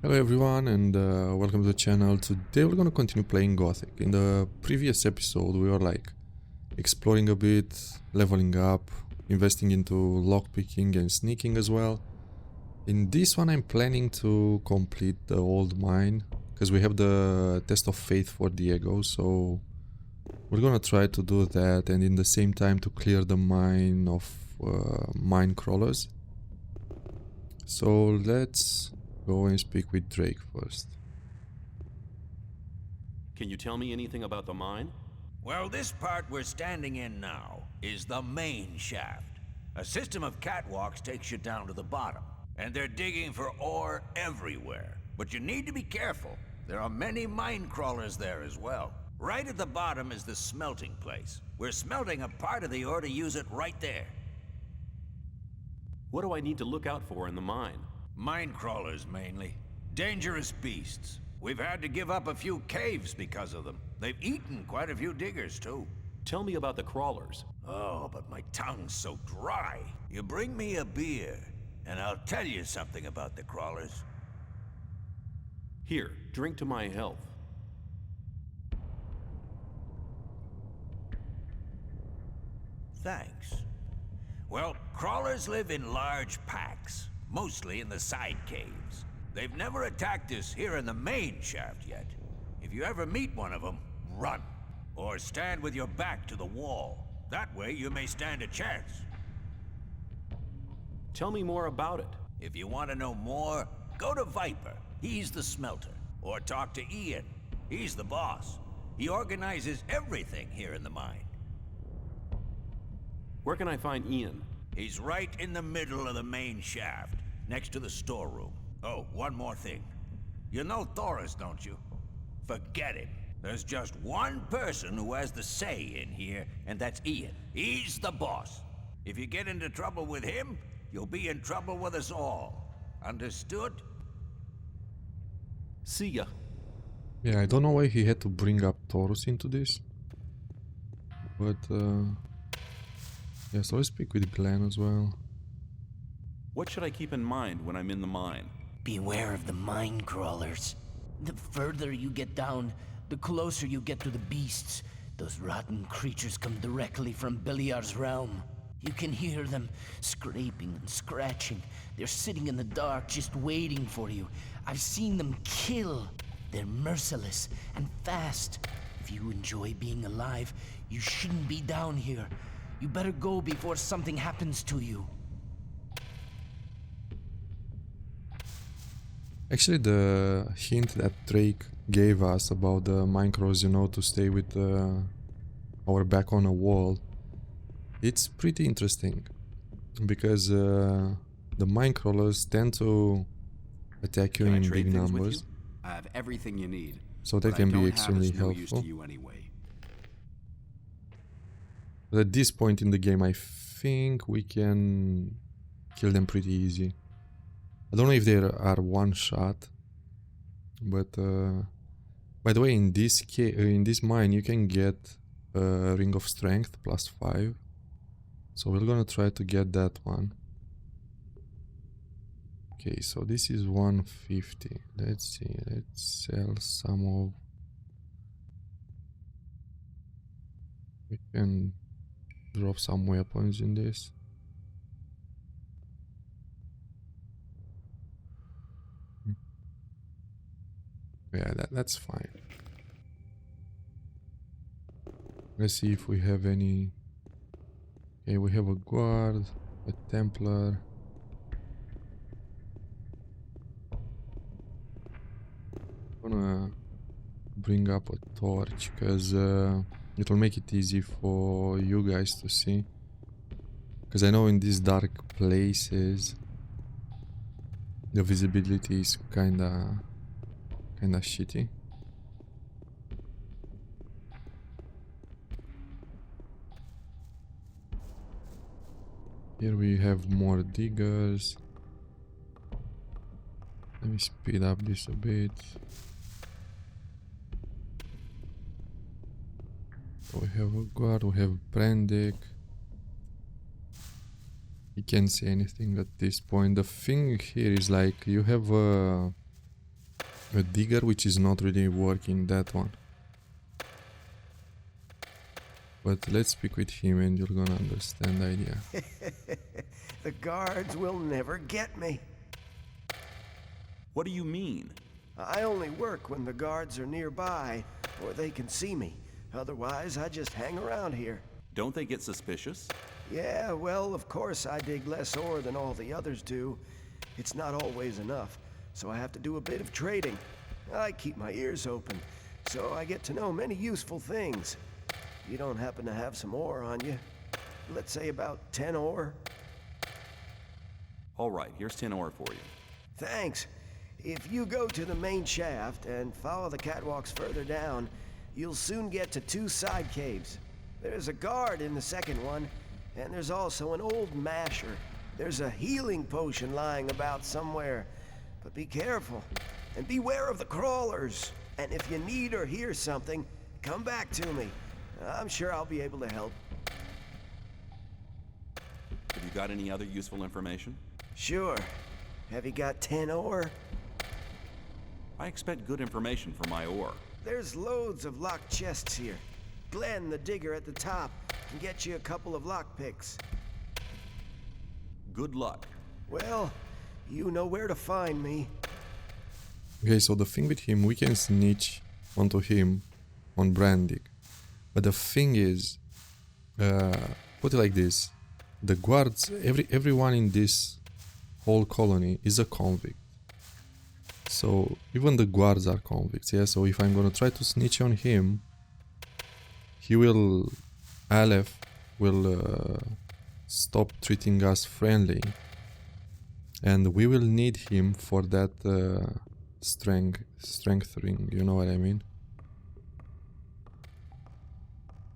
Hello everyone and welcome to the channel. Today we're gonna continue playing Gothic. In the previous episode we were like exploring a bit, leveling up, investing into lockpicking and sneaking as well. In this one I'm planning to complete the old mine because we have the test of faith for Diego, so we're gonna try to do that and in the same time to clear the mine of Minecrawlers. So let's go and speak with Drake first. Can you tell me anything about the mine? Well, this part we're standing in now is the main shaft. A system of catwalks takes you down to the bottom, and they're digging for ore everywhere. But you need to be careful. There are many mine crawlers there as well. Right at the bottom is the smelting place. We're smelting a part of the ore to use it right there. What do I need to look out for in the mine? Mine crawlers, mainly. Dangerous beasts. We've had to give up a few caves because of them. They've eaten quite a few diggers, too. Tell me about the crawlers. Oh, but my tongue's so dry. You bring me a beer, and I'll tell you something about the crawlers. Here, drink to my health. Thanks. Well, crawlers live in large packs, mostly in the side caves. They've never attacked us here in the main shaft yet. If you ever meet one of them, run. Or stand with your back to the wall. That way you may stand a chance. Tell me more about it. If you want to know more, go to Viper. He's the smelter. Or talk to Ian. He's the boss. He organizes everything here in the mine. Where can I find Ian? He's right in the middle of the main shaft, next to the storeroom. Oh, one more thing. You know Thoris, don't you? Forget it. There's just one person who has the say in here, and that's Ian. He's the boss. If you get into trouble with him, you'll be in trouble with us all. Understood? See ya. Yeah, I don't know why he had to bring up Taurus into this. But yeah, so let's speak with Glen as well. What should I keep in mind when I'm in the mine? Beware of the mine crawlers. The further you get down, the closer you get to the beasts. Those rotten creatures come directly from Beliar's realm. You can hear them scraping and scratching. They're sitting in the dark just waiting for you. I've seen them kill. They're merciless and fast. If you enjoy being alive, you shouldn't be down here. You better go before something happens to you. Actually, the hint that Drake gave us about the Minecrawlers, you know, to stay with our back on a wall, it's pretty interesting. Because the Minecrawlers tend to attack you in big numbers. I have everything you need. So that can be extremely helpful. But at this point in the game, I think we can kill them pretty easy. I don't know if they are one shot, but by the way, in this mine you can get a Ring of Strength +5. So we're gonna try to get that one. Okay, so this is 150. Let's see, let's sell some of... We can drop some weapons in this. Yeah, that's fine. Let's see if we have any... Okay, we have a guard, a Templar. I'm gonna bring up a torch because it will make it easy for you guys to see. Because I know in these dark places the visibility is kinda shitty. Here we have more diggers. Let me speed up this a bit. So we have a guard, we have Brandick. He can't say anything at this point. The thing here is like you have a digger, which is not really working, that one. But let's speak with him and you're gonna understand the idea. The guards will never get me. What do you mean? I only work when the guards are nearby, or they can see me. Otherwise, I just hang around here. Don't they get suspicious? Yeah, well, of course I dig less ore than all the others do. It's not always enough, so I have to do a bit of trading. I keep my ears open, so I get to know many useful things. You don't happen to have some ore on you? Let's say about 10 ore? All right, here's 10 ore for you. Thanks. If you go to the main shaft and follow the catwalks further down, you'll soon get to 2 side caves. There's a guard in the second one, and there's also an old masher. There's a healing potion lying about somewhere. But be careful, and beware of the crawlers. And if you need or hear something, come back to me. I'm sure I'll be able to help. Have you got any other useful information? Sure. Have you got 10 ore? I expect good information for my ore. There's loads of locked chests here. Glen, the digger at the top, can get you a couple of lockpicks. Good luck. Well, you know where to find me. Okay, so the thing with him, we can snitch onto him on branding. But the thing is, put it like this, the guards, everyone in this whole colony is a convict. So even the guards are convicts, yeah? So if I'm gonna try to snitch on him, Aleph will stop treating us friendly. And we will need him for that strength ring, you know what I mean?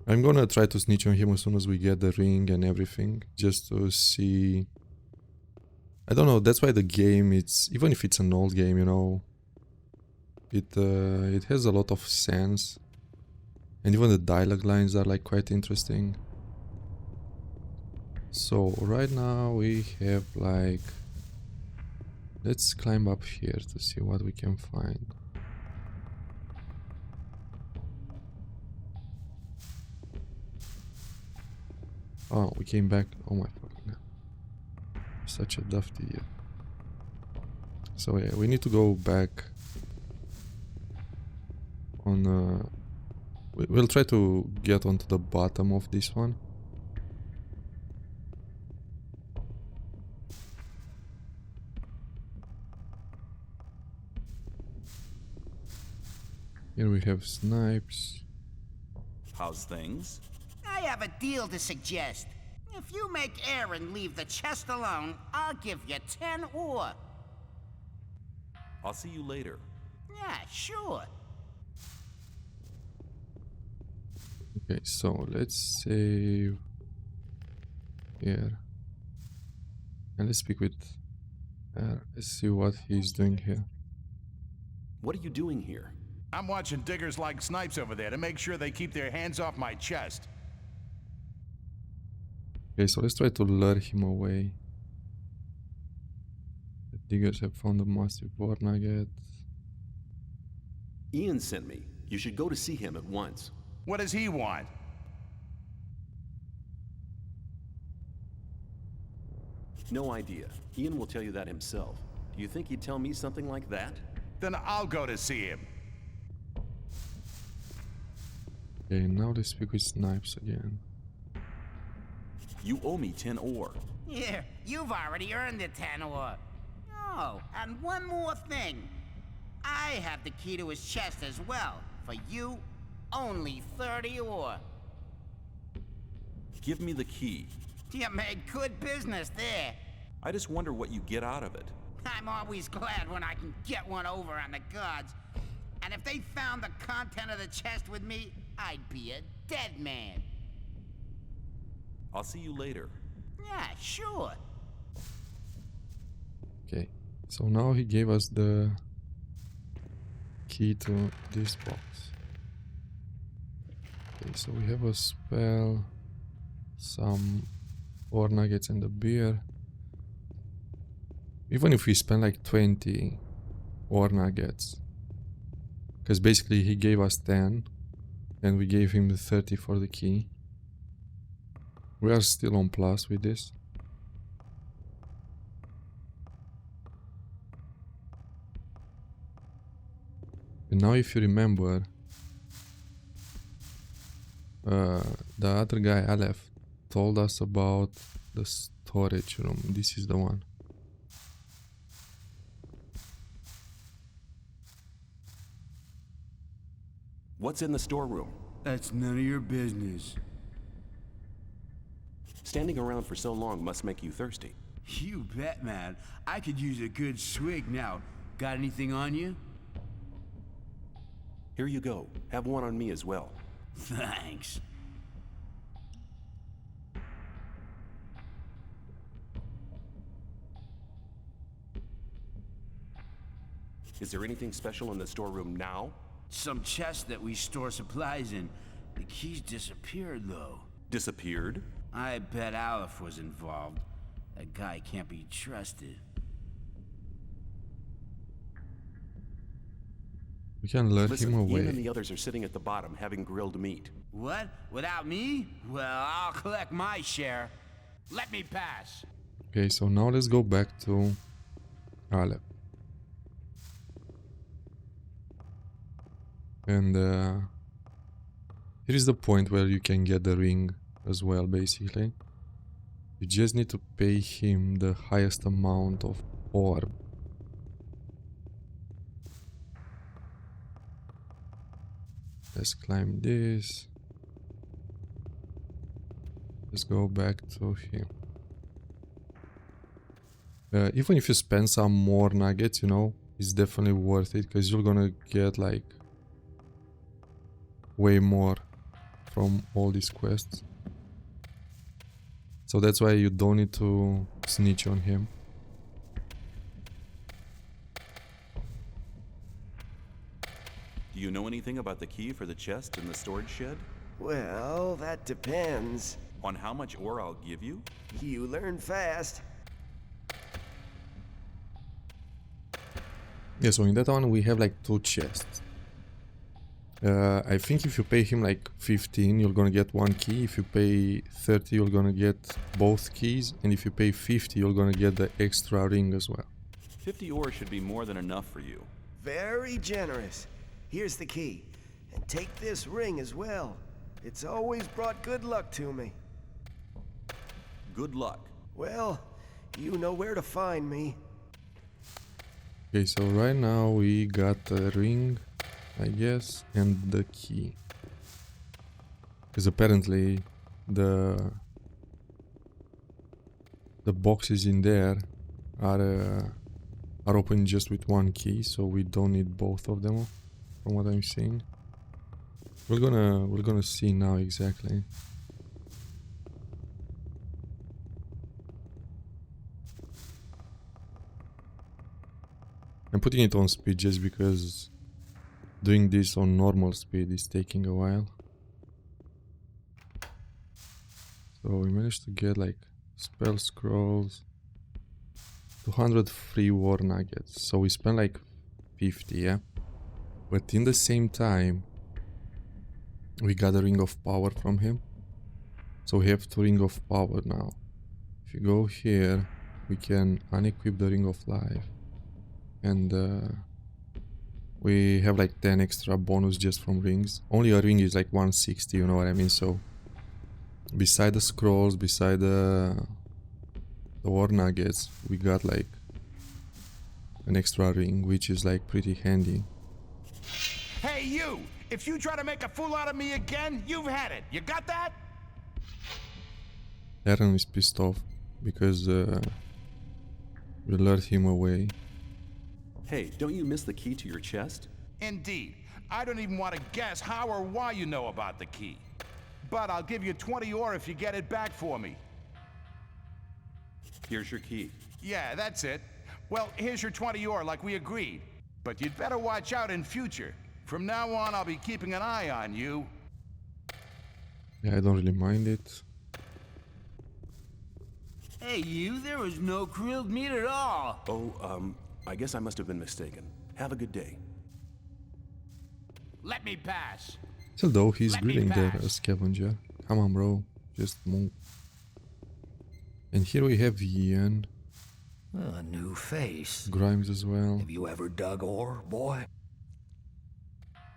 I'm gonna try to snitch on him as soon as we get the ring and everything, just to see. I don't know, that's why the game, it's, even if it's an old game, you know, it has a lot of sense. And even the dialogue lines are like quite interesting. So right now we have like, let's climb up here to see what we can find. Oh, we came back. Oh my fucking god. Such a daft idiot. So yeah, we need to go back on... we'll try to get onto the bottom of this one. Here we have Snipes. How's things? I have a deal to suggest. If you make Aaron leave the chest alone, I'll give you 10 ore. I'll see you later. Yeah, sure. Okay, so let's save here. And let's speak with let's see what he's doing here. What are you doing here? I'm watching diggers like Snipes over there to make sure they keep their hands off my chest. Okay, so let's try to lure him away. The diggers have found a massive ore nugget. Ian sent me. You should go to see him at once. What does he want? No idea. Ian will tell you that himself. Do you think he'd tell me something like that? Then I'll go to see him. Okay, now let's speak with Snipes again. You owe me 10 ore. Here, you've already earned the 10 ore. Oh, and one more thing. I have the key to his chest as well. For you, only 30 ore. Give me the key. You made good business there. I just wonder what you get out of it. I'm always glad when I can get one over on the gods. And if they found the content of the chest with me, I'd be a dead man. I'll see you later. Yeah, sure. Okay, so now he gave us the key to this box. Okay, so we have a spell, some ore nuggets and a beer. Even if we spend like 20 ore nuggets, Because basically he gave us 10 and we gave him the 30 for the key. We are still on plus with this. And now if you remember, the other guy, Aleph, told us about the storage room. This is the one. What's in the storeroom? That's none of your business. Standing around for so long must make you thirsty. You bet, man. I could use a good swig now. Got anything on you? Here you go. Have one on me as well. Thanks. Is there anything special in the storeroom now? Some chest that we store supplies in. The keys disappeared, though. Disappeared? I bet Aleph was involved. That guy can't be trusted. We can lure Listen, him away. Ian and the others are sitting at the bottom having grilled meat. What? Without me? Well, I'll collect my share. Let me pass. Okay, so now let's go back to Aleph. And here is the point where you can get the ring as well, basically. You just need to pay him the highest amount of orb. Let's climb this. Let's go back to him. Even if you spend some more nuggets, you know, it's definitely worth it, because you're gonna get like way more from all these quests. So that's why you don't need to snitch on him. Do you know anything about the key for the chest in the storage shed? Well, that depends. On how much ore I'll give you? You learn fast. Yeah, so in that one we have like 2 chests. I think if you pay him like 15, you're gonna get 1 key. If you pay 30, you're gonna get both keys. And if you pay 50, you're gonna get the extra ring as well. 50 ore should be more than enough for you. Very generous. Here's the key. And take this ring as well. It's always brought good luck to me. Good luck. Well, you know where to find me. Okay, so right now we got the ring, I guess, and the key. Because apparently the boxes in there are open just with 1 key, so we don't need both of them, from what I'm seeing. We're gonna see now exactly. I'm putting it on speed just because doing this on normal speed is taking a while. So we managed to get like spell scrolls, 200 free war nuggets. So we spent like 50, yeah? But in the same time, we got a ring of power from him. So we have 2 ring of power now. If you go here, we can unequip the ring of life. And we have like 10 extra bonus just from rings. Only a ring is like 160, you know what I mean? So beside the scrolls, beside the war nuggets, we got like an extra ring, which is like pretty handy. Hey, you! If you try to make a fool out of me again, you've had it. You got that? Aaron is pissed off because we lured him away. Hey, don't you miss the key to your chest? Indeed. I don't even want to guess how or why you know about the key. But I'll give you 20 ore if you get it back for me. Here's your key. Yeah, that's it. Well, here's your 20 ore like we agreed. But you'd better watch out in future. From now on, I'll be keeping an eye on you. Yeah, I don't really mind it. Hey, you, there was no grilled meat at all. Oh, I guess I must have been mistaken. Have a good day. Let me pass. Still though, he's Let me greeting there, pass. scavenger. Come on, bro. Just move. And here we have Ian. A new face. Grimes as well. Have you ever dug ore, boy?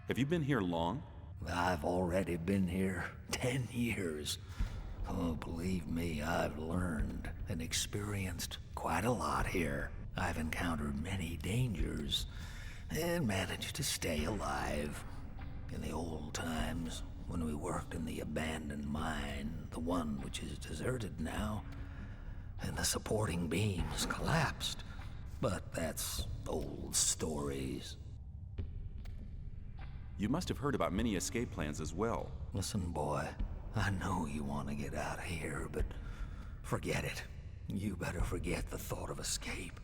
Have you been here long? I've already been here 10 years. Oh, believe me, I've learned and experienced quite a lot here. I've encountered many dangers and managed to stay alive. In the old times, when we worked in the abandoned mine, the one which is deserted now, and the supporting beams collapsed. But that's old stories. You must have heard about many escape plans as well. Listen, boy, I know you want to get out of here, but forget it. You better forget the thought of escape.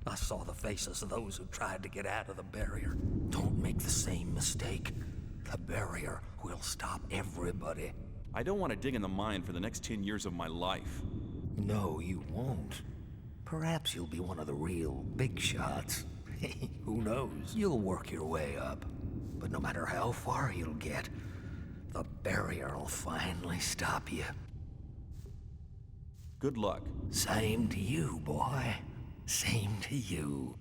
I saw the faces of those who tried to get out of the barrier. Don't make the same mistake. The barrier will stop everybody. I don't want to dig in the mine for the next 10 years of my life. No, you won't. Perhaps you'll be one of the real big shots. Who knows? You'll work your way up. But no matter how far you'll get, the barrier will finally stop you. Good luck. Same to you, boy. Same to you.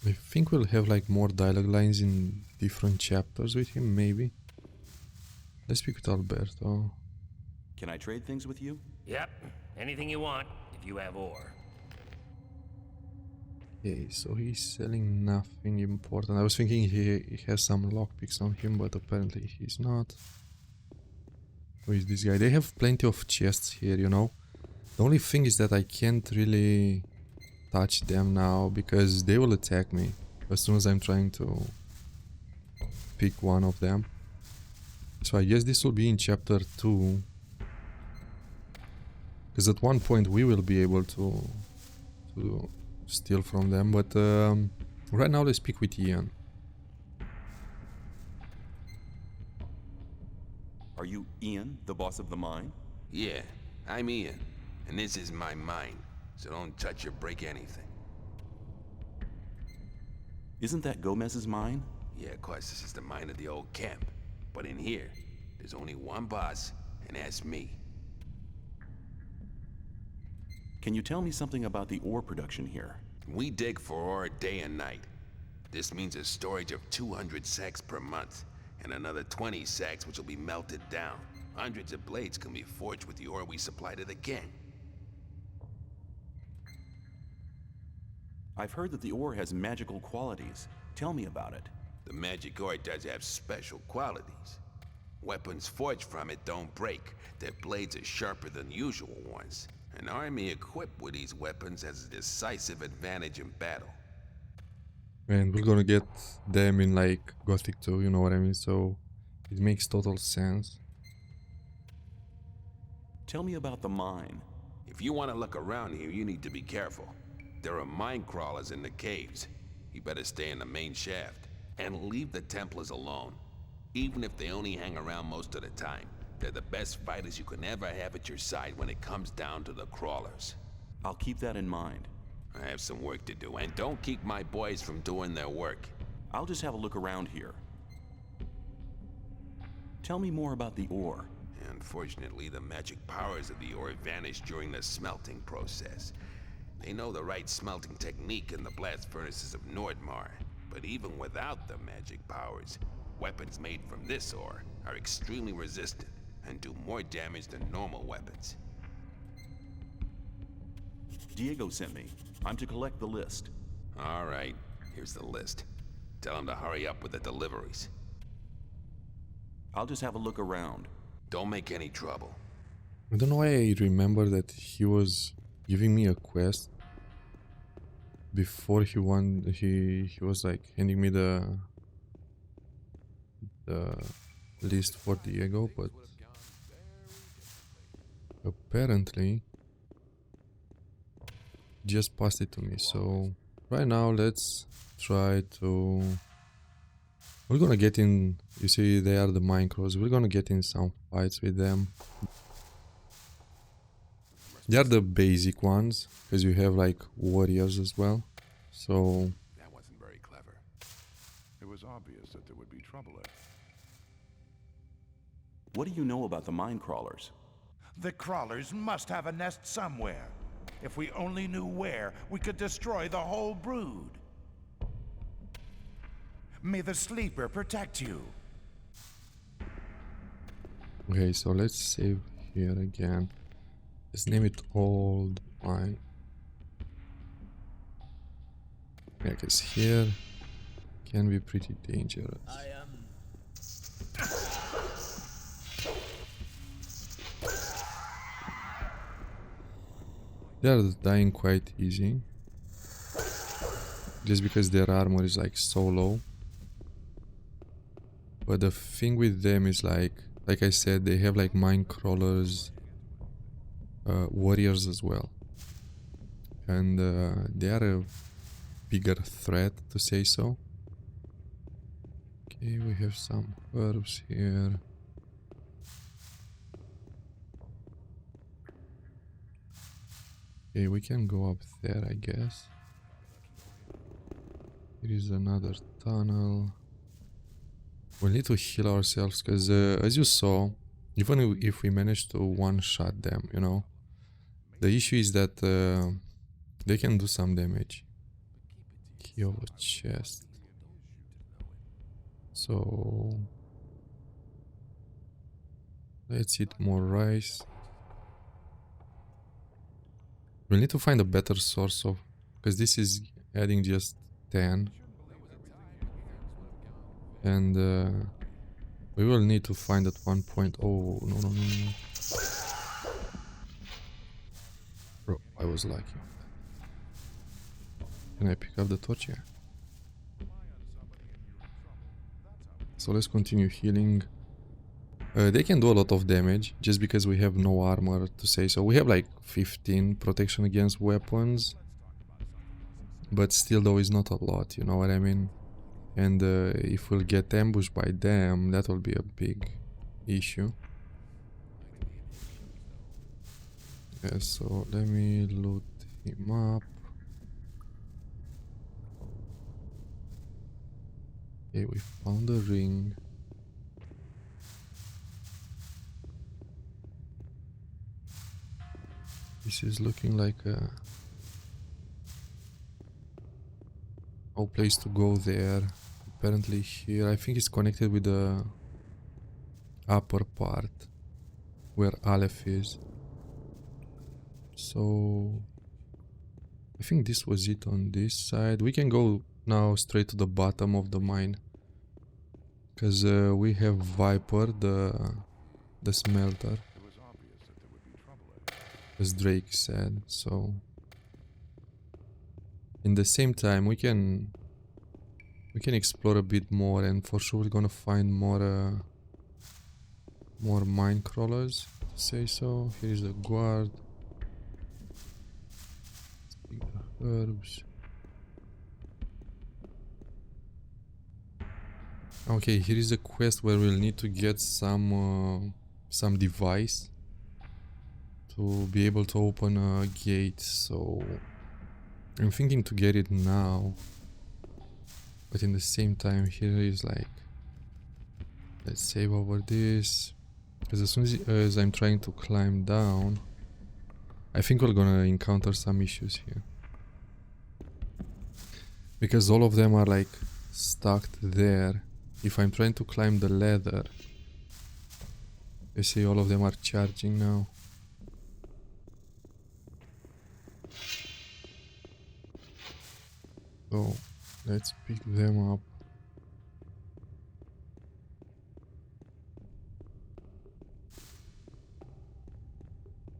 I think we'll have like more dialogue lines in different chapters with him, maybe. Let's speak with Alberto. Can I trade things with you? Yep. Anything you want, if you have ore. Okay, so he's selling nothing important. I was thinking he has some lockpicks on him, but apparently he's not. Who is this guy? They have plenty of chests here, you know. The only thing is that I can't really touch them now because they will attack me as soon as I'm trying to pick one of them. So I guess this will be in chapter 2. Because at one point we will be able to steal from them, but right now let's speak with Ian. Are you Ian, the boss of the mine? Yeah, I'm Ian, and this is my mine, so don't touch or break anything. Isn't that Gomez's mine? Yeah, of course, this is the mine of the old camp. But in here, there's only one boss, and that's me. Can you tell me something about the ore production here? We dig for ore day and night. This means a storage of 200 sacks per month, and another 20 sacks which will be melted down. Hundreds of blades can be forged with the ore we supply to the gang. I've heard that the ore has magical qualities. Tell me about it. The magic ore does have special qualities. Weapons forged from it don't break. Their blades are sharper than usual ones. An army equipped with these weapons has a decisive advantage in battle. And we're gonna get them in like Gothic 2, you know what I mean? So it makes total sense. Tell me about the mine. If you want to look around here, you need to be careful. There are Minecrawlers in the caves. You better stay in the main shaft. And leave the Templars alone. Even if they only hang around most of the time. They're the best fighters you can ever have at your side when it comes down to the crawlers. I'll keep that in mind. I have some work to do, and don't keep my boys from doing their work. I'll just have a look around here. Tell me more about the ore. Unfortunately, the magic powers of the ore vanish during the smelting process. They know the right smelting technique in the blast furnaces of Nordmar, but even without the magic powers, weapons made from this ore are extremely resistant and do more damage than normal weapons. Diego sent me. I'm to collect the list. All right, here's the list. Tell him to hurry up with the deliveries. I'll just have a look around. Don't make any trouble. I don't know why I remember that he was giving me a quest before he was like handing me the list for Diego, but apparently just passed it to me. So right now let's try to, we're gonna get in, you see they are the Minecrawlers, we're gonna get in some fights with them. They are the basic ones, because you have like warriors as well, so That wasn't very clever. It was obvious that there would be trouble ahead. What do you know about the Minecrawlers? The crawlers must have a nest somewhere. If we only knew where, we could destroy the whole brood. May the sleeper protect you. Okay, so let's save here again. Let's name it Old Mine. Yeah, because here can be pretty dangerous. They are dying quite easy. Just because their armor is like so low. But the thing with them is like I said, they have like Minecrawlers, warriors as well. And they are a bigger threat, to say so. Okay, we have some herbs here. Okay, we can go up there, I guess. Here is another tunnel. We need to heal ourselves, because as you saw, even if we manage to one-shot them, you know, the issue is that they can do some damage. Key of a chest. So let's eat more rice. We'll need to find a better source of, because this is adding just 10. And we will need to find at one point. Oh, no. Bro, I was lucky. Can I pick up the torch? Yeah. So let's continue healing. They can do a lot of damage just because we have no armor, to say so. We have like 15 protection against weapons. But still, though, is not a lot, you know what I mean? And if we'll get ambushed by them, that will be a big issue. Yeah, so let me loot him up. Okay, we found a ring. This is looking like a place to go there. Apparently here, I think it's connected with the upper part where Aleph is. So I think this was it on this side. We can go now straight to the bottom of the mine, because we have Viper, the Smelter, as Drake said. So in the same time we can explore a bit more, and for sure we're gonna find more Minecrawlers, to say so. Here is a guard. Let's pick the herbs. Okay, here is a quest where we'll need to get some device to be able to open a gate, so I'm thinking to get it now. But in the same time, here is like, let's save over this, because as soon as I'm trying to climb down, I think we're gonna encounter some issues here, because all of them are like stuck there. If I'm trying to climb the ladder, you see all of them are charging now. So let's pick them up.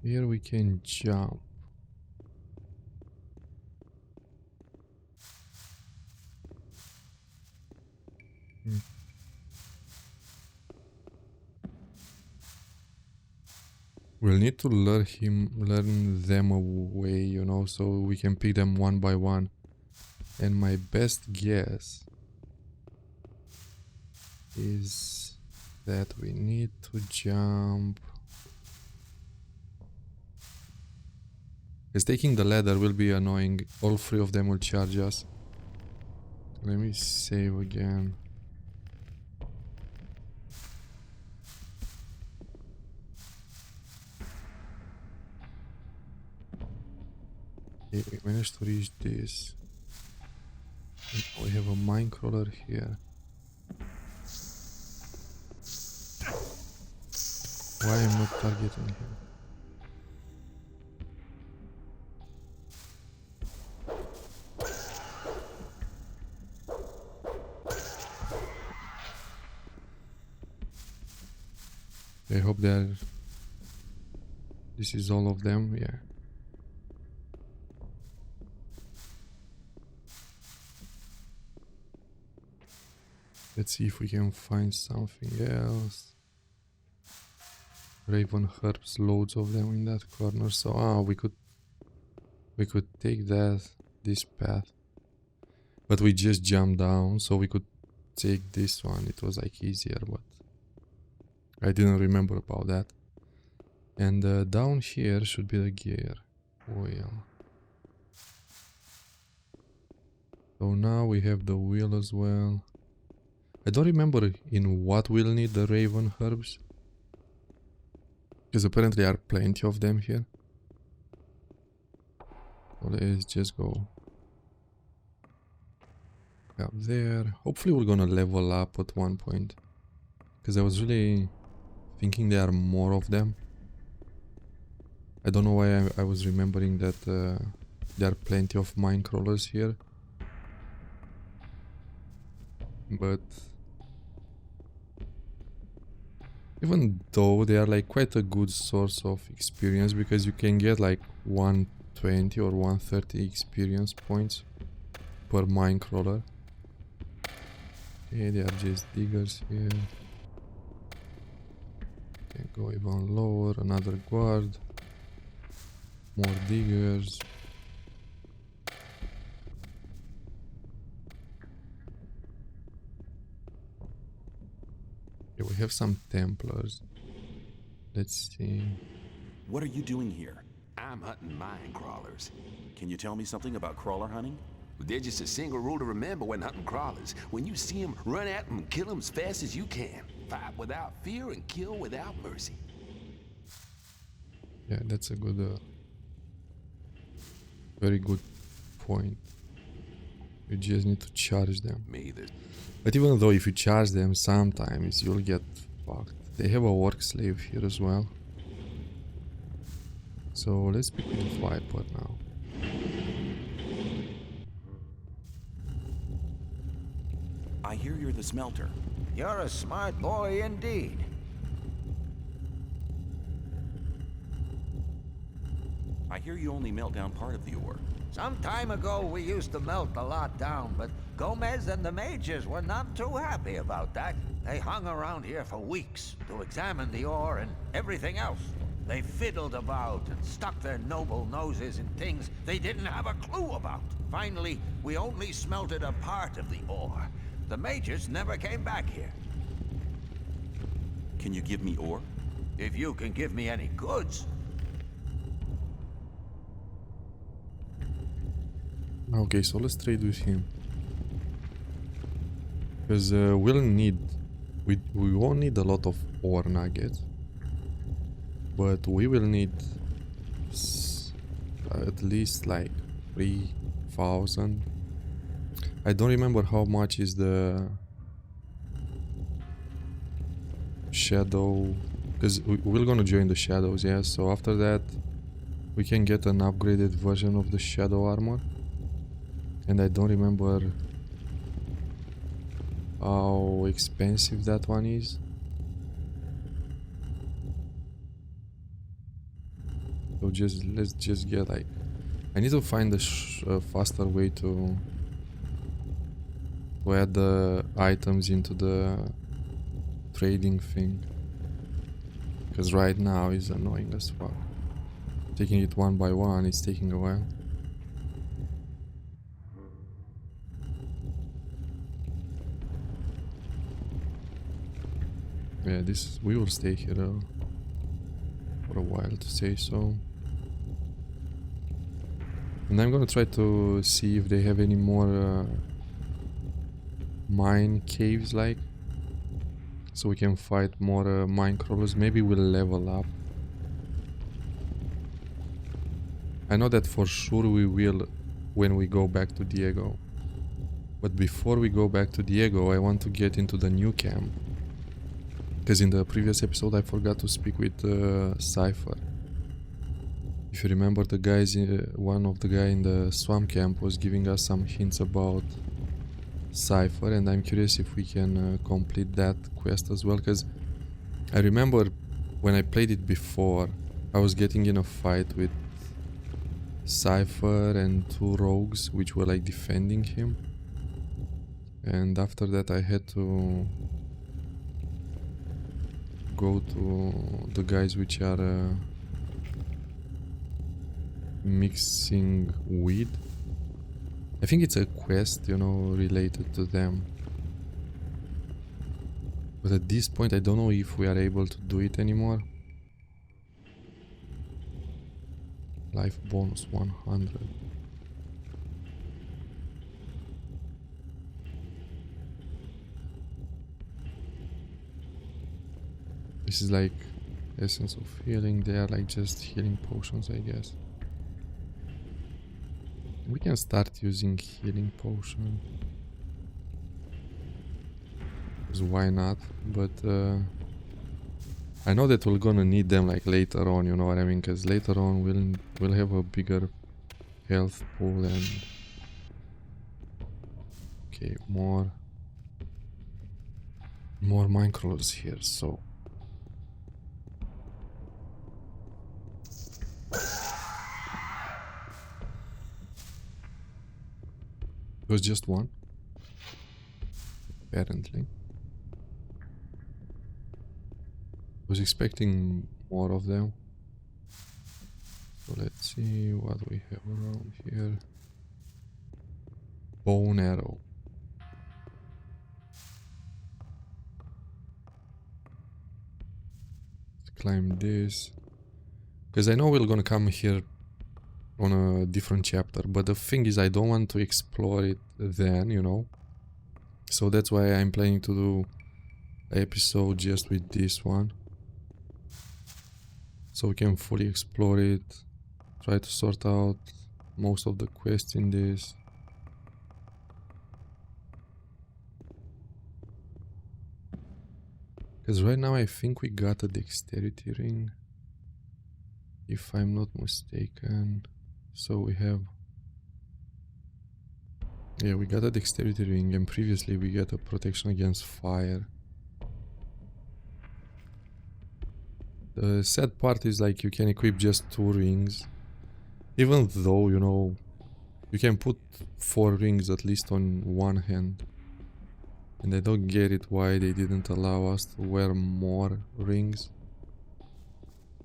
Here we can jump. We'll need to learn them away, you know, so we can pick them one by one. And my best guess is that we need to jump. Because taking the ladder will be annoying. All three of them will charge us. Let me save again. Managed to reach this. And we have a Minecrawler here. Why am I not targeting him? I hope that this is all of them, yeah. Let's see if we can find something else. Raven herbs, loads of them in that corner. So we could take this path, but we just jumped down, so we could take this one. It was like easier, but I didn't remember about that. And down here should be the Gearwheel. So now we have the wheel as well. I don't remember in what we'll need the Raven herbs, because apparently there are plenty of them here. So let's just go up there. Hopefully we're gonna level up at one point, because I was really thinking there are more of them. I don't know why I was remembering that there are plenty of Minecrawlers here. But even though they are like quite a good source of experience, because you can get like 120 or 130 experience points per Minecrawler. Okay, they are just diggers here. Can go even lower, another guard. More diggers. Okay, we have some Templars. Let's see. What are you doing here? I'm hunting Minecrawlers. Can you tell me something about crawler hunting? There's just a single rule to remember when hunting crawlers. When you see them, run at them and kill them as fast as you can. Fight without fear and kill without mercy. Yeah, that's a good, very good point. You just need to charge them. But even though if you charge them, sometimes you'll get fucked. They have a work slave here as well. So let's pick the Viper now. I hear you're the Smelter. You're a smart boy indeed. I hear you only melt down part of the ore. Some time ago, we used to melt a lot down, but Gomez and the mages were not too happy about that. They hung around here for weeks to examine the ore and everything else. They fiddled about and stuck their noble noses in things they didn't have a clue about. Finally, we only smelted a part of the ore. The mages never came back here. Can you give me ore? If you can give me any goods. Okay, so let's trade with him. Because we'll need... We won't need a lot of ore nuggets. But we will need at least like 3,000. I don't remember how much is the shadow, because we're gonna join the shadows, yeah. So after that we can get an upgraded version of the shadow armor, and I don't remember how expensive that one is. So let's just get like, I need to find a faster way to add the items into the trading thing, because right now it's annoying as fuck. Taking it one by one is taking a while. Yeah, we will stay here for a while, to say so. And I'm gonna try to see if they have any more mine caves, like, so we can fight more Minecrawlers. Maybe we'll level up. I know that for sure we will when we go back to Diego. But before we go back to Diego, I want to get into the new camp. Because in the previous episode I forgot to speak with Cipher. If you remember, the guys, one of the guy in the swamp camp was giving us some hints about Cipher, and I'm curious if we can complete that quest as well, because I remember when I played it before, I was getting in a fight with Cipher and 2 rogues which were like defending him, and after that I had to go to the guys which are mixing weed. I think it's a quest, you know, related to them. But at this point I don't know if we are able to do it anymore. Life bonus 100. This is like essence of healing. They are like just healing potions, I guess. We can start using healing potion. Because why not? But I know that we're gonna need them like later on, you know what I mean? Because later on we'll have a bigger health pool and... Okay, more Minecrawlers here, so... It was just one, apparently. I was expecting more of them. So let's see what we have around here. Bone arrow. Let's climb this. Because I know we're gonna come here on a different chapter, but the thing is I don't want to explore it then, you know. So that's why I'm planning to do an episode just with this one. So we can fully explore it, try to sort out most of the quests in this. Because right now I think we got a dexterity ring, if I'm not mistaken. So we have... Yeah, we got a dexterity ring, and previously we got a protection against fire. The sad part is like you can equip just 2 rings. Even though, you know, you can put 4 rings at least on one hand. And I don't get it why they didn't allow us to wear more rings.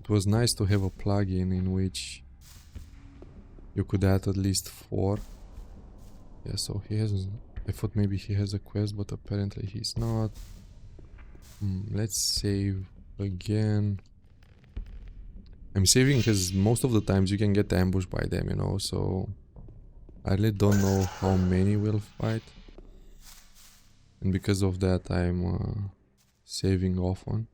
It was nice to have a plugin in which you could add at least 4. Yeah, so he has... I thought maybe he has a quest, but apparently he's not. Let's save again. I'm saving because most of the times you can get ambushed by them, you know, so... I really don't know how many we'll fight. And because of that I'm saving often.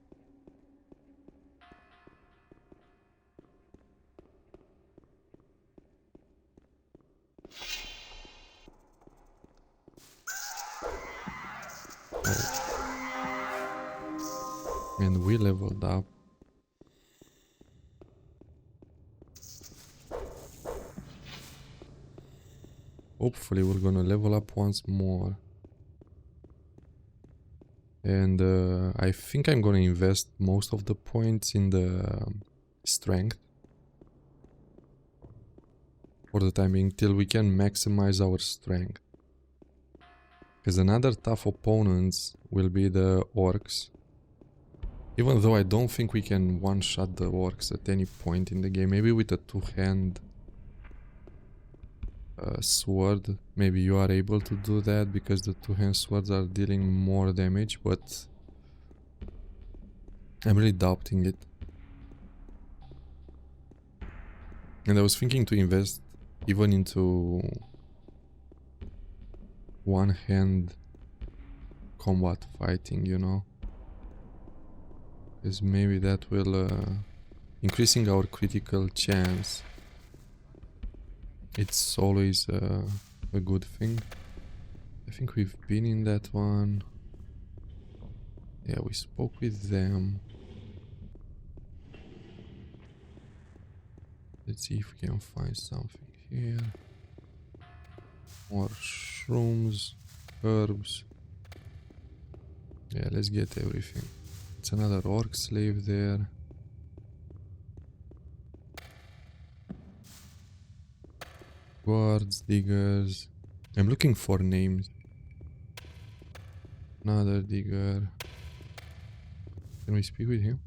And we leveled up. Hopefully we're gonna level up once more. And I think I'm gonna invest most of the points in the strength. For the time being, till we can maximize our strength. Because another tough opponents will be the orcs. Even though I don't think we can one-shot the orcs at any point in the game. Maybe with a 2-hand sword, maybe you are able to do that, because the 2-hand swords are dealing more damage, but I'm really doubting it. And I was thinking to invest even into one-hand combat fighting, you know. Because maybe that will increasing our critical chance It's always a good thing. I think we've been in that one. Yeah, we spoke with them. Let's see if we can find something here. More shrooms, herbs. Yeah, let's get everything. It's another orc slave there. Guards, diggers. I'm looking for names. Another digger. Can we speak with him?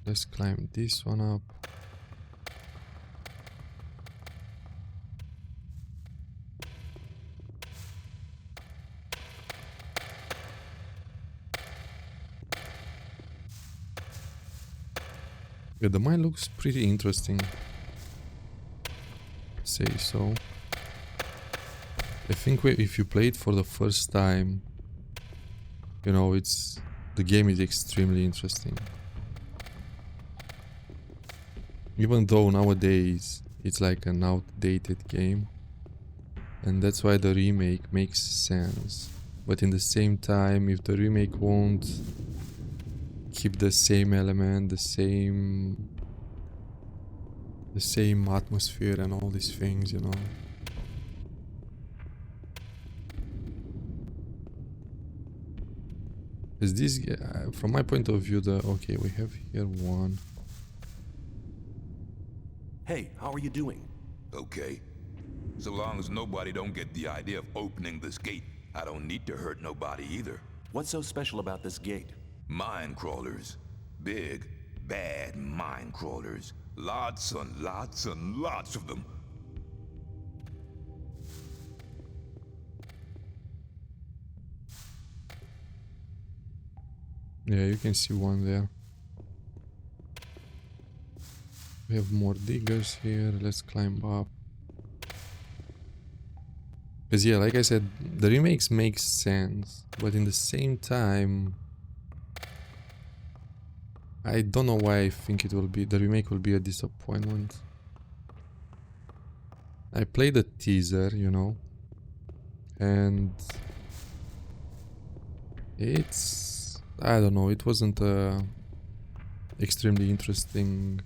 Let's climb this one up. Yeah, the mine looks pretty interesting. Say so. I think if you play it for the first time, you know, the game is extremely interesting. Even though nowadays it's like an outdated game, and that's why the remake makes sense. But in the same time, if the remake won't keep the same element, the same atmosphere and all these things, you know. Is this, from my point of view, okay, we have here one. Hey, how are you doing? Okay. So long as nobody don't get the idea of opening this gate, I don't need to hurt nobody either. What's so special about this gate? Minecrawlers. Big, bad minecrawlers. Lots and lots and lots of them. Yeah, you can see one there. We have more diggers here. Let's climb up. Because yeah, like I said, the remakes make sense, but in the same time, I don't know why I think the remake will be a disappointment. I played the teaser, you know, and I don't know, it wasn't extremely interesting.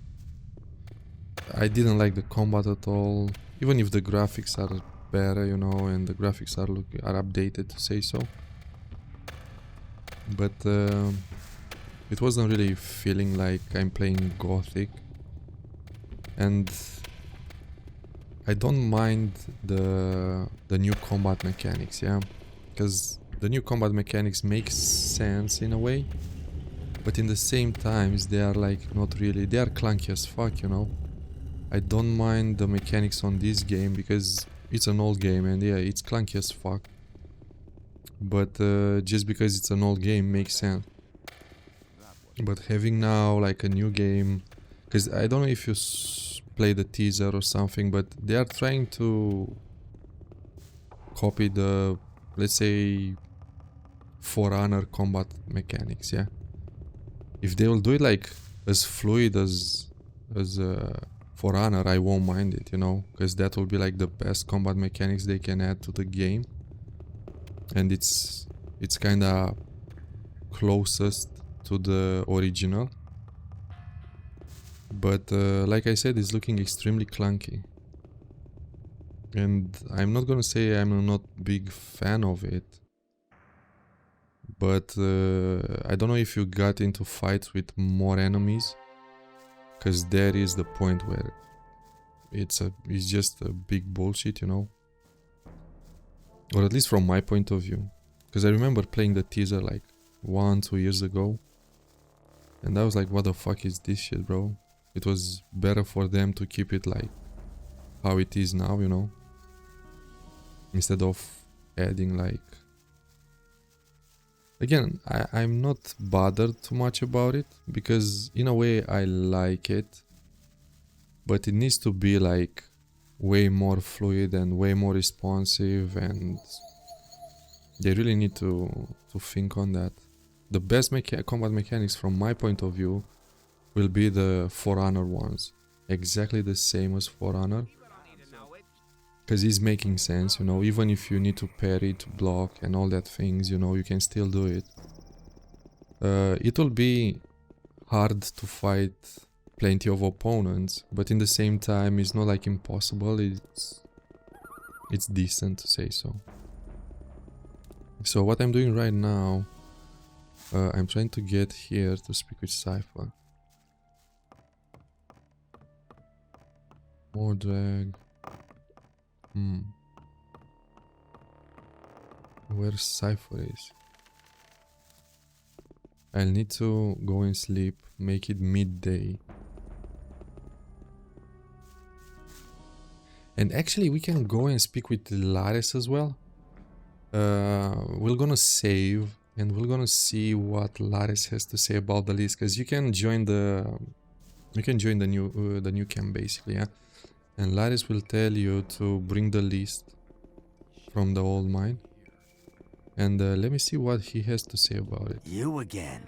I didn't like the combat at all, even if the graphics are better, you know, and the graphics are updated, to say so. But it wasn't really feeling like I'm playing Gothic, and I don't mind the new combat mechanics, yeah, because the new combat mechanics make sense in a way, but in the same times they are like not really, they are clunky as fuck, you know. I don't mind the mechanics on this game because it's an old game and yeah, it's clunky as fuck, but just because it's an old game makes sense. But having now like a new game, because I don't know if you play the teaser or something, but they are trying to copy the, let's say, For Honor combat mechanics, yeah. If they will do it like as fluid as For Honor, I won't mind it, you know, because that will be like the best combat mechanics they can add to the game, and it's kind of closest to the original. But like I said, it's looking extremely clunky, and I'm not gonna say I'm not big fan of it, but I don't know if you got into fights with more enemies, because there is the point where it's just a big bullshit, you know, or at least from my point of view, because I remember playing the teaser like 1-2 years ago, and I was like, what the fuck is this shit, bro? It was better for them to keep it like how it is now, you know, instead of adding like... Again, I'm not bothered too much about it, because in a way I like it, but it needs to be like way more fluid and way more responsive, and they really need to think on that. The best combat mechanics from my point of view will be the For Honor ones, exactly the same as Forerunner. Because he's making sense, you know, even if you need to parry, to block and all that things, you know, you can still do it. It will be hard to fight plenty of opponents, but in the same time it's not like impossible, it's decent to say so. So what I'm doing right now, I'm trying to get here to speak with Cipher. More drag. Where Cipher is? I'll need to go and sleep, make it midday. And actually we can go and speak with Lares as well. We're gonna save and we're gonna see what Lares has to say about the list, because you can join the new camp basically, yeah. And Lares will tell you to bring the list from the old mine. And let me see what he has to say about it. You again.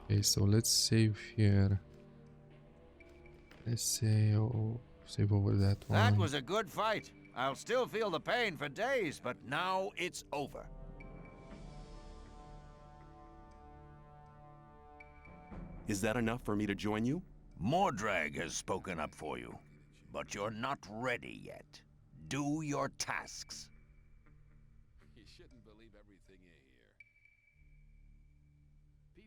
Okay, so let's save here. Let's say, save over that one. That was a good fight. I'll still feel the pain for days, but now it's over. Is that enough for me to join you? Mordrag has spoken up for you, but you're not ready yet. Do your tasks. You shouldn't believe everything you hear.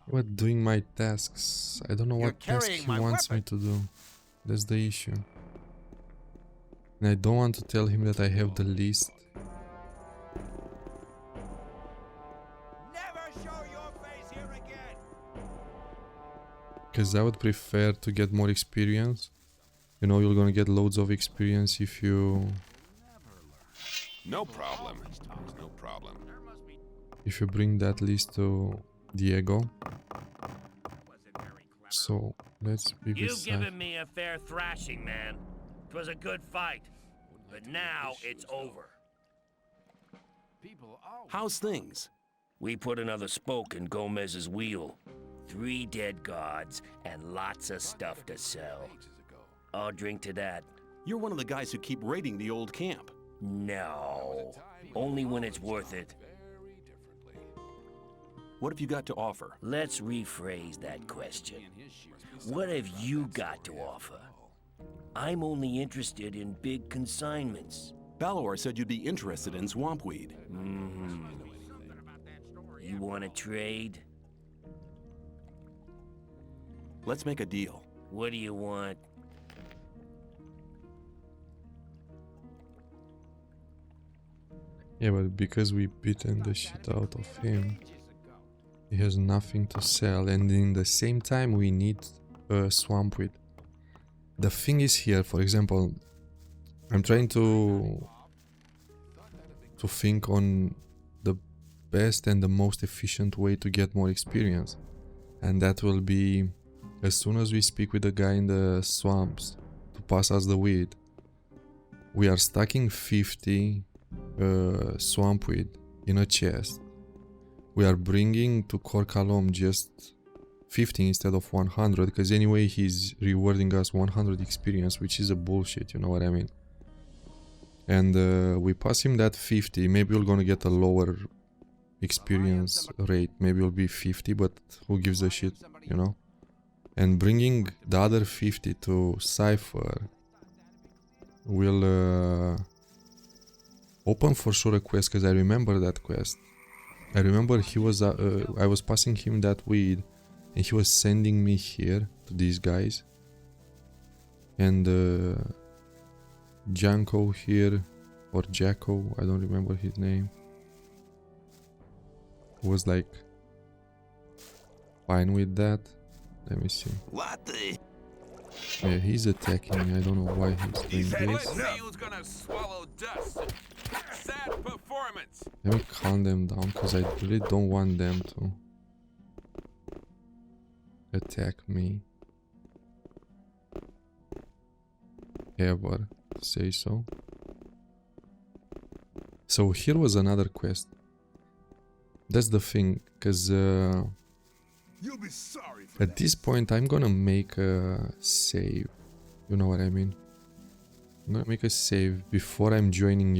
What, doing my tasks? I don't know what task he wants me to do. That's the issue. And I don't want to tell him that I have the list. Because I would prefer to get more experience. You know, you're gonna get loads of experience if you... No problem. No problem. If you bring that list to Diego. So, let's speak with You've Cipher. given me a fair thrashing, man. It was a good fight. But now it's over. How's things? We put another spoke in Gomez's wheel. 3 dead gods and lots of stuff to sell. I'll drink to that. You're one of the guys who keep raiding the old camp. No. Only when it's worth it. What have you got to offer? Let's rephrase that question. What have you got to offer? I'm only interested in big consignments. Balor said you'd be interested in Swampweed. You want to trade? Let's make a deal. What do you want? Yeah, but because we beaten the shit out of him, he has nothing to sell, and in the same time we need Swampweed. The thing is here, for example, I'm trying to think on the best and the most efficient way to get more experience, and that will be as soon as we speak with the guy in the swamps to pass us the weed, we are stacking 50 Swampweed in a chest. We are bringing to Korkalom just 50 instead of 100, because anyway he's rewarding us 100 experience, which is a bullshit, you know what I mean. And we pass him that 50, maybe we're gonna get a lower experience rate, maybe it'll be 50, but who gives a shit, you know. And bringing the other 50 to Cipher will open for sure a quest, because I remember that quest. I remember he was I was passing him that weed and he was sending me here to these guys, and Janko here, or Jacko, I don't remember his name, was like fine with that. Let me see. What the? Yeah, he's attacking me. I don't know why he's doing this. Gonna swallow dust. Sad performance. Let me calm them down, because I really don't want them to attack me ever, say so. So here was another quest. That's the thing, because at this point I'm gonna make a save. You know what I mean? I'm gonna make a save before I'm joining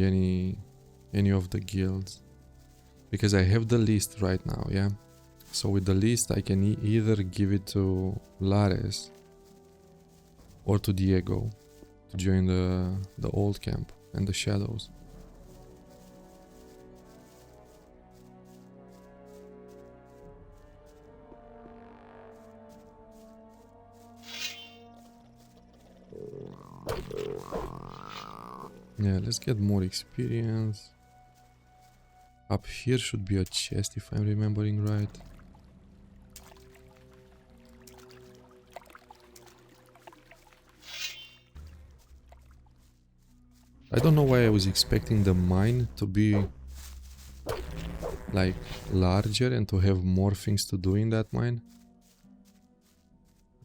any of the guilds. Because I have the list right now, yeah? So with the list I can either give it to Lares or to Diego to join the old camp and the shadows. Yeah, let's get more experience. Up here should be a chest if I'm remembering right. I don't know why I was expecting the mine to be like larger and to have more things to do in that mine.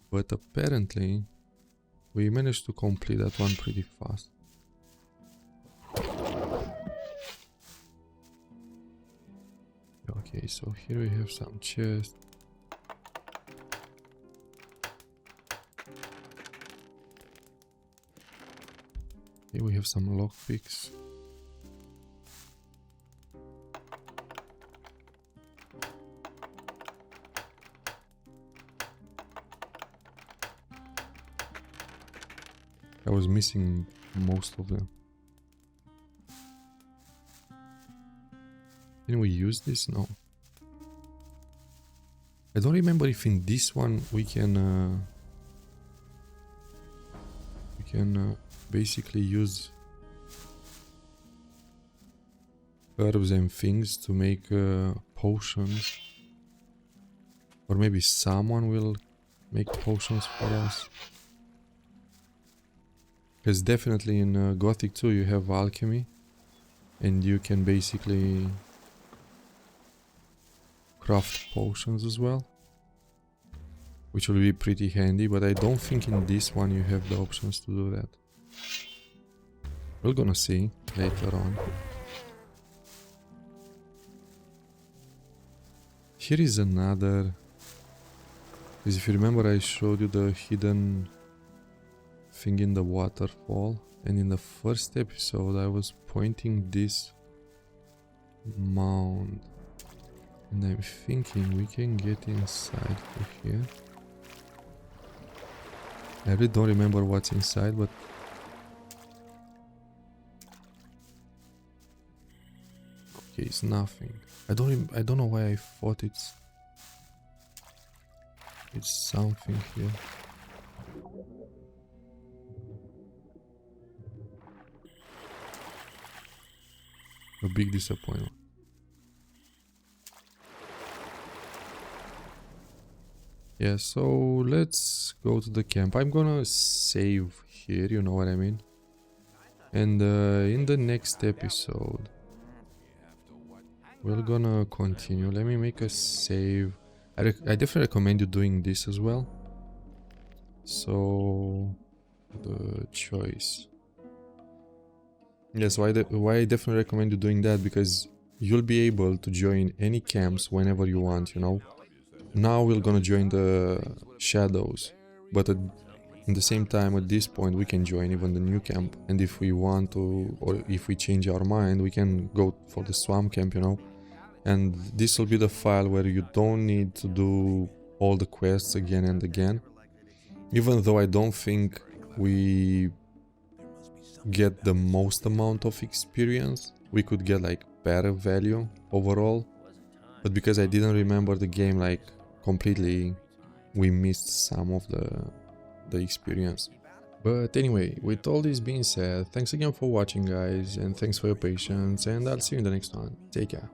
But apparently we managed to complete that one pretty fast. Okay, so here we have some chests. Here we have some lockpicks. I was missing most of them. Can we use this? No. I don't remember if in this one we can basically use herbs and things to make potions, or maybe someone will make potions for us. Because definitely in Gothic 2 you have alchemy, and you can basically craft potions as well, which will be pretty handy, but I don't think in this one you have the options to do that. We're gonna see later on. Here is another, because if you remember I showed you the hidden thing in the waterfall, and in the first episode I was pointing this mound. And I'm thinking we can get inside through here. I really don't remember what's inside, but okay, it's nothing. I don't know why I thought it's something here. A big disappointment. Yeah, so let's go to the camp. I'm gonna save here, you know what I mean? And in the next episode we're gonna continue. Let me make a save. I definitely recommend you doing this as well. So the choice. Yes, why I definitely recommend you doing that, because you'll be able to join any camps whenever you want, you know. Now we're gonna join the shadows, but in the same time at this point we can join even the new camp, and if we want to, or if we change our mind, we can go for the swamp camp, you know. And this will be the file where you don't need to do all the quests again and again, even though I don't think we get the most amount of experience. We could get like better value overall, but because I didn't remember the game like completely, we missed some of the experience. But anyway, with all this being said, thanks again for watching guys, and thanks for your patience, and I'll see you in the next one. Take care.